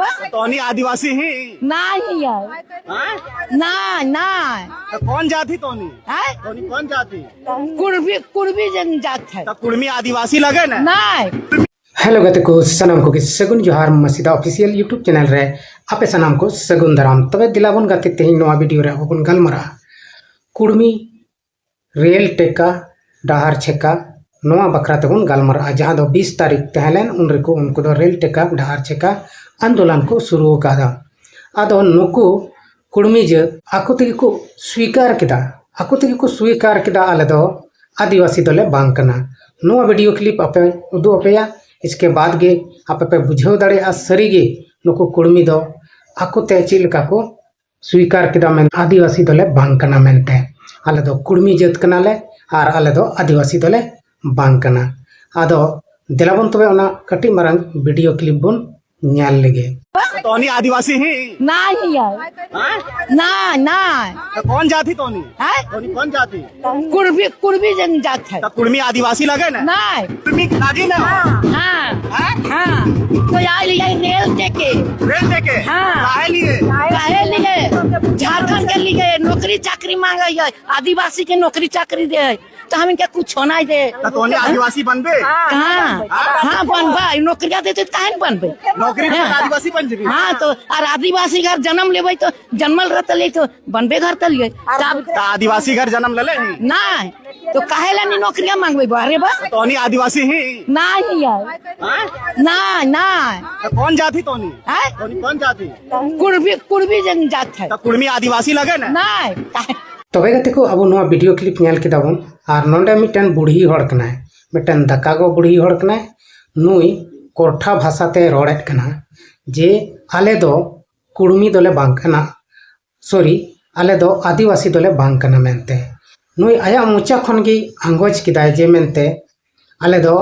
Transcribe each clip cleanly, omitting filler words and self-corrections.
बा टोनी आदिवासी ही नहीं है हाँ? ना तो कौन जाति टोनी है टोनी कौन जाति कुर्बी जन जात है तो कुर्मी आदिवासी लगे ना नहीं हेलो गते को सनम को सगुन जोहार मसीदा ऑफिशियल यूट्यूब चैनल रे आपे सनम को सगुन दाराम तबे दिलाबन गते तेही नवा वीडियो रे अपन गलमरा कुर्मी रेल टेका डाहार छेका नवा बकरा तेबन गलमरा जहां दो 20 तारीख तहलेन उन रेको उनको दो रेल टेका डाहार छेका आंदोलन को शुरू कादा आदो नुकु कुर्मी ज आको तेगे को स्वीकार किदा आले दो आदिवासी दोले बांग कना नवा वीडियो क्लिप आपे उदु अपेया इसके बाद गे आपे पे बुझाव दाड़े सरी गे नुकु कुर्मी दो आकोते चिलका को स्वीकार किदा मेन आदिवासी दोले बांग कना मेनते आले दो कुर्मी जात कनाले आर आले दो आदिवासी दोले बांग कना आदो दिलाबन तबे ओना कटी मारंग वीडियो क्लिप बन ᱧᱮᱞ लेगे टोनी आदिवासी ही नहीं है हाँ? ना तो कौन जाति टोनी है टोनी कौन जाति कुर्बी जन जात है तो कुर्मी आदिवासी लगे ना नहीं कुर्मी लागी ना हाँ तो यार लिए रेल टेके रेल देके हाँ। काहे लिए काहे लिए झारखंड के लिए नौकरी चाकरी मांगे है आदिवासी के नौकरी चाकरी दे है तो हम इनका कुछ होना ही दे तो टोनी आदिवासी बनबे कहाँ हाँ बनबा नौकरिया देते काहे न बनबे नौकरी में आदिवासी बन जेबी हाँ तो और आदिवासी घर जन्म लेबे तो जन्मल रहते तो बनबे घर तलिए तो आदिवासी घर जन्म ले ही नहीं तो काहे ला नहीं नौकरिया मांगबे बारे बा टोनी आदिवासी ही नहीं है हाँ? ना तो कौन जाति टोनी है टोनी कौन जाति कुर्बी जन जात है तो कुर्मी आदिवासी लगे ना नहीं तबे गते को अब नवा वीडियो क्लिप ᱧᱮल किदाबन आर नोंडे मिटन बुढ़ी हड़ कनाय मिटन दकागो बुढ़ी हड़ कनाय नुई कोठा भाषाते रोड़ेत कना जे आले दो कुर्मी दोले बांग कना सॉरी आले दो आदिवासी दोले बांग कना मेनते नुई आया मोचा खनगी आंगोज किदाय जे मेनते आले दो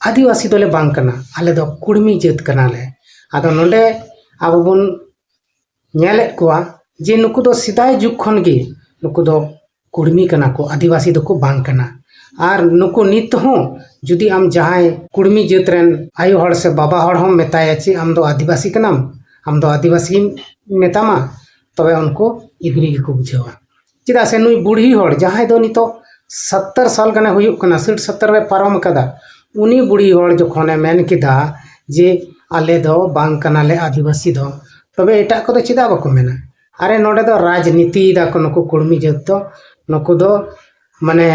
आदिवासी दोले बांग कना आले दो कुर्मी जात कनाले आदो नोंडे अब बन ᱧᱮᱞᱮᱫ ᱠᱚᱣᱟ जे नुकु दो सिदाय जुग खनगी नुकु दो कुर्मी कना को आदिवासी दो को बांग कना आर नुकु नित हो जुदी आम जहां कुर्मी जात रेन आयो हड़ से बाबा हड़ हम मेताया ची आम दो आदिवासी कनाम आम दो आदिवासी मेतामा तबे उनको इगरी को बुझावा चिदा से नुई बुढ़ी हड़ जहां दो नितो 70 साल गने हुयुक कना 60-70 रे पारम कदा उनी बुढ़ी हड़ जखने मेन किदा जे आले दो बांग कनाले आदिवासी दो तबे एटा को चिदा बाको मेना अरे नोडे दो राजनीति दा को नुकु कुर्मी जात दो नुकु दो माने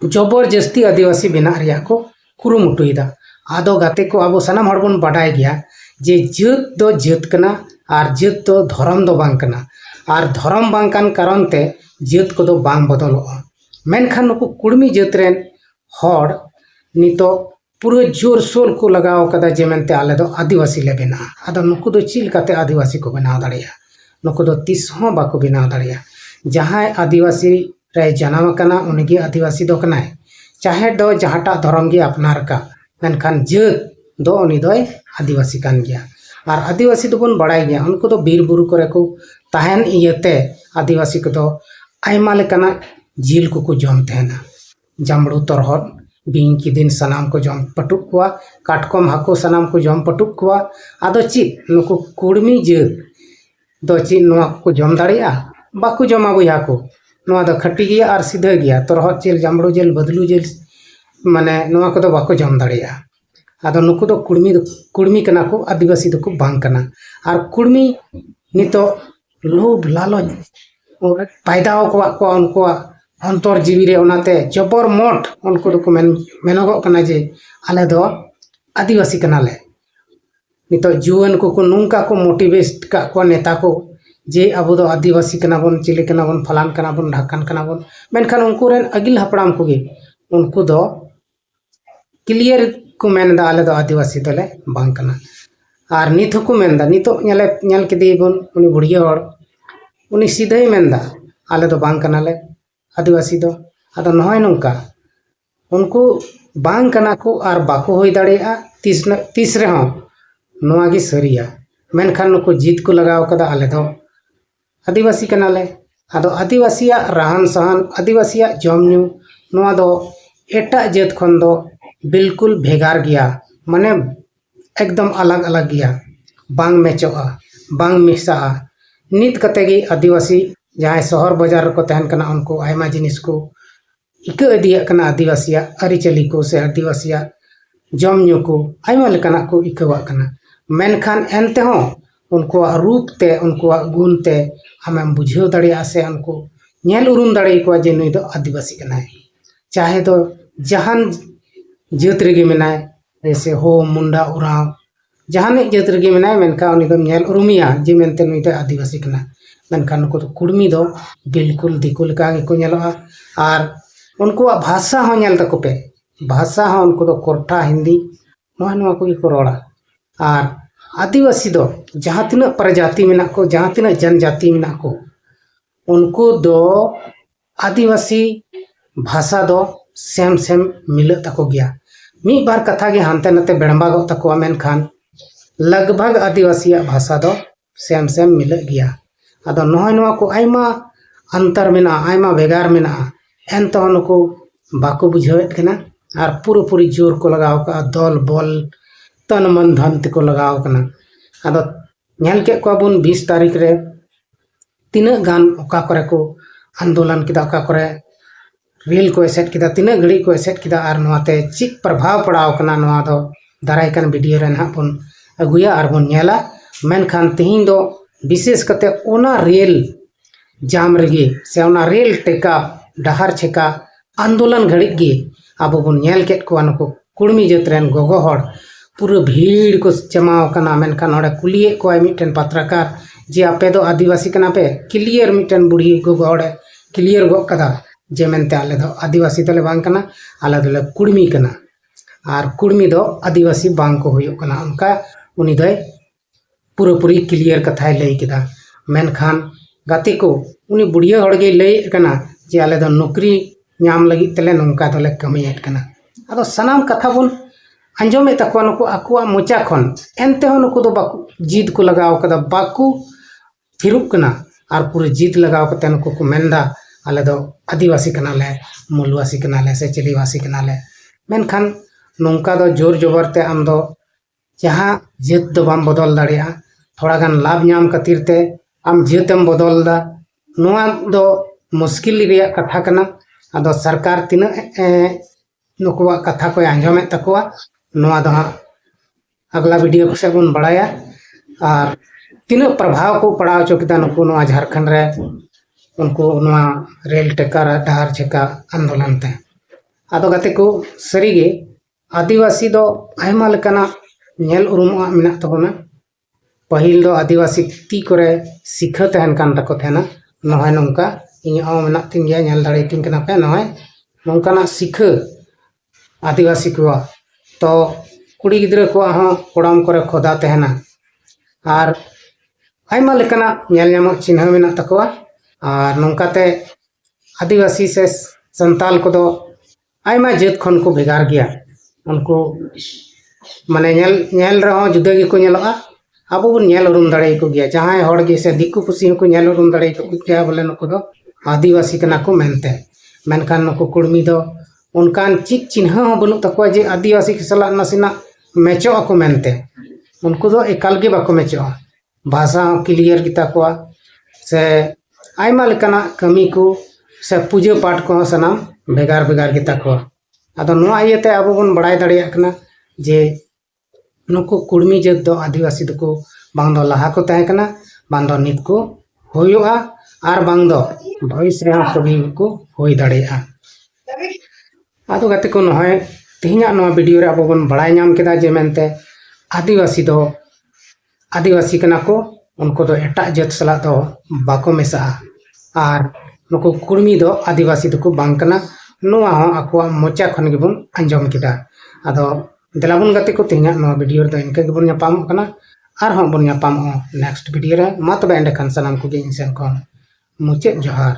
जबरदस्ती आदिवासी बिना रिया को कुरुमुटुइदा आदो गाते को अब सनाम हड़ बन बाडाय गया जे जात दो जात कना आर जात दो धर्म दो बांग कना आर धर्म बांग कान कारण ते जात को दो बांग बदलोआ मेनखान नुकु कुर्मी जात रेन हड़ नितो पूरे जोर शोर को लगाव कदा जे मेनते आले दो आदिवासी ले बेना आदो नुकु दो चिल काते आदिवासी को बनाव दाड़िया नुकु दो तिस हो बाको बनाव दाड़िया जहां आदिवासी रे जन्म कना उनगी आदिवासी दो कनाय चाहे दो जहाटा धर्म गे अपनार का मेनखान जात दो उनी दोय आदिवासी कान गया और आदिवासी दो बन बड़ाय गया उनको दो बीर बुरु करे को ताहन इयते आदिवासी को दो आयमा लेकना जिल को जम थेना जामड़ू तरहट बिंग की दिन सनाम को जम पटुक कुआ काटकम हाको सनाम को जम पटुक कुआ आदो ची नुकु कुर्मी जात दो ची नोआ को जम दाड़िया बाकु जमा बुया को नोआ दो खट्टी गया और सीधा गया तरहट जेल जामड़ू जेल बदलू जेल माने नोआ को दो बाकु जम दाड़िया आदो नुकु दो कुर्मी कना को आदिवासी दो को बांग कना और कुर्मी नितो लोभ लालच पैदा को उनको अंतर जीवी रे ओनाते जबर मोट उनको दो को मेनगो कना जे आले दो आदिवासी कनाले नितो जुवन को नुंका को मोटिवेट का को नेता को जे अब दो आदिवासी कना बन चिले कना बन फलान कना बन ढाकन कना बन मेनखान उनको रेन अगिल हपड़ाम को गे उनको दो क्लियर को मेनदा आले दो आदिवासी दोले बांग कना आर नित को मेनदा नितो ᱧᱮᱞ केदी बन उनी बुढ़िया हड़ उनी सीधे ही मेनदा आले दो बांग कनाले आदिवासी दो आदो नहय नंका उनको बांग कना को आर बाको होई दाड़ेया तीस रे हो नोआ गी सरिया मेनखान नुको जीत को लगाव कदा आले दो आदिवासी कनाले आदो आदिवासिया रहन सहन आदिवासिया जमन्यू नोआ दो एटा जात खन दो बिल्कुल भेगार गया माने एकदम अलग अलग गया बांग मैचोगा बांग मिसाआ नित कते गी आदिवासी जहाँ शहर बाजार को तहन कना उनको आयमा जिनिस को इका इदिया कना आदिवासिया अरिचली को से आदिवासिया जम ᱧᱩ को आयमा लेकाना को इकावा कना मेनखान एनते हो उनको रूप ते उनको गुण ते हमें बुझाव दाड़िया से उनको नेल उरुम दाड़े को जे नुई दो आदिवासी कना चाहे तो जहान जात रेगे मेनाय जैसे हो मुंडा उराव जहाने जात रेगे मेनाय मेनका उनी दो नेल उरुमिया जे मेनते नुई दो आदिवासी कना मेनखान उनको तो कुड़मी दो बिल्कुल दिको लेका को नेलोआ और उनको भाषा हो नेल तको पे भाषा हो उनको दो कोरठा हिंदी नोआ को को रोड़ा और आदिवासी दो जहाँ तिना प्रजाति मेना को जहाँ तिना जनजाति मेना को उनको दो आदिवासी भाषा दो सेम सेम मिल तको गया मी बार कथा के हानते नते बेड़बा गो तको मेनखान लगभग आदिवासी भाषा दो सेम सेम मिल गया अदो नोआ को आयमा अंतर मेना आयमा भेगार मेना एनतो नुको बाको बुझावेत कना और पूरी जोर को लगाव का दल बल तन मन धन को लगाव कना अदो नेल के को बुन 20 तारीख रे तीना गान ओका करे को आंदोलन किदा ओका करे रेल को एसेट किदा तीना घड़ी को एसेट किदा और नोते चिक प्रभाव पड़ाव कना नोआ दो दाराय कन वीडियो रे ना बुन अगुया और बुन नेला मेनखान तिहिन दो विशेष कते ओना रेल जाम रेगे से ओना रेल टेका डहार छेका आंदोलन घड़ी गे अब बन नेल केट को नुको कुड़मी जात रेन गोगो हड़ पूरा भीड़ को जमाव कना मेनखान ओडे कुलिए को मिटन पत्रकार जे आपे दो आदिवासी कना पे क्लियर मिटन बुढ़ी गोगो हड़े क्लियर गो कदा जे मेनते आले दो आदिवासी तले बांग कना आले दो कुड़मी कना और कुड़मी दो आदिवासी बांग को हुयो कना उनका उनी दो पूरी क्लियर कथा लई केदा मेनखान गाते को उनी बुढ़िया हड़गे लई कना जे आले दो नौकरी नाम लगी तले नौका तले कमियत कना अदो सनाम कथा बन अंजमे तको नुको आकुआ मोचा खन एनते हो नुको दो बाकू जीत को लगाव कदा बाकू थिरुप कना और पूरे जीत लगाव कते नुको को मेंदा आले दो आदिवासी कना ले मूलवासी कना ले से चिलीवासी कना ले मेनखान नौका दो जोर जबरते आम दो जहाँ जात दो बाम बदल दाड़िया थोड़ा गान लाभ नाम खातिर ते आम जातेम बदल दा नोआ दो मुश्किल रिया कथा कना अदो सरकार तीना नुकुआ कथा को आंजमे तकुआ नोआ दो अगला वीडियो से बन बड़ाया और तीना प्रभाव को पड़ाव चुकिदा नुकु नोआ झारखंड रे उनको नोआ रेल टेकर डहार छेका आंदोलन ते अदो गाते को सरीगे आदिवासी दो आयमा लेकाना नेल उरुमा मेना तबना पहिल दो आदिवासी ती करे सिखा तहन कान तको थेना नोय नोंका इन मेना तीन गया नेल दाड़े तीन कना पे नोय नोंकाना सिखा आदिवासी को तो कुड़ी गिद्रा को हाँ कोड़ाम करे खोदा तहना और आयमा लेकाना नेल नाम चिन्ह मेना तकोआ और नोंकाते आदिवासी से संताल को दो आयमा जात खन को भेगार गया उनको माने नेल रहो जुदा गे को नेलोआ अब बन नेल उरुम दाड़े को गया जहां हड़ गे से दिक्कु पुसी को नेल उरुम दाड़े को गया बोले नुको दो आदिवासी कना को मेनते मेनखान नुको कुड़मी दो उनकान चिक चिन्ह हो बनु तको जे आदिवासी के सला नसीना मैचो को मेनते उनको दो एकाल गे बाको मैचो भाषा क्लियर गिता को से आयमा लेकाना कमी को से पूजा पाठ को सनाम भेगार भेगार गिता को अदो नोआ इयते अब बन बड़ाय दाड़िया कना जे नुको कुड़मी जात दो आदिवासी दको बांग दो लहा को तहे कना बांग दो नित को होयोआ और बांग दो भविष्य रे कभी को होई दाड़िया आदो गाते को नोय तिहिना नोआ वीडियो रे अब बन बड़ाय नाम केदा जे मेनते आदिवासी दो आदिवासी कना को उनको दो एटा जात सला दो बाको मेसा और नुको कुड़मी दो आदिवासी दको बांग कना नोआ हो आकुआ मोचा खन गे बन अंजम केदा आदो देलाबन गाते को तिहिना नोआ वीडियो रे दो इनका गे बन ᱧᱟᱯᱟᱢ कना और हम बन ᱧᱟᱯᱟᱢ नेक्स्ट वीडियो रे मा तबे एंडे खान सनाम को गे इन सेन को मुचे जोहार।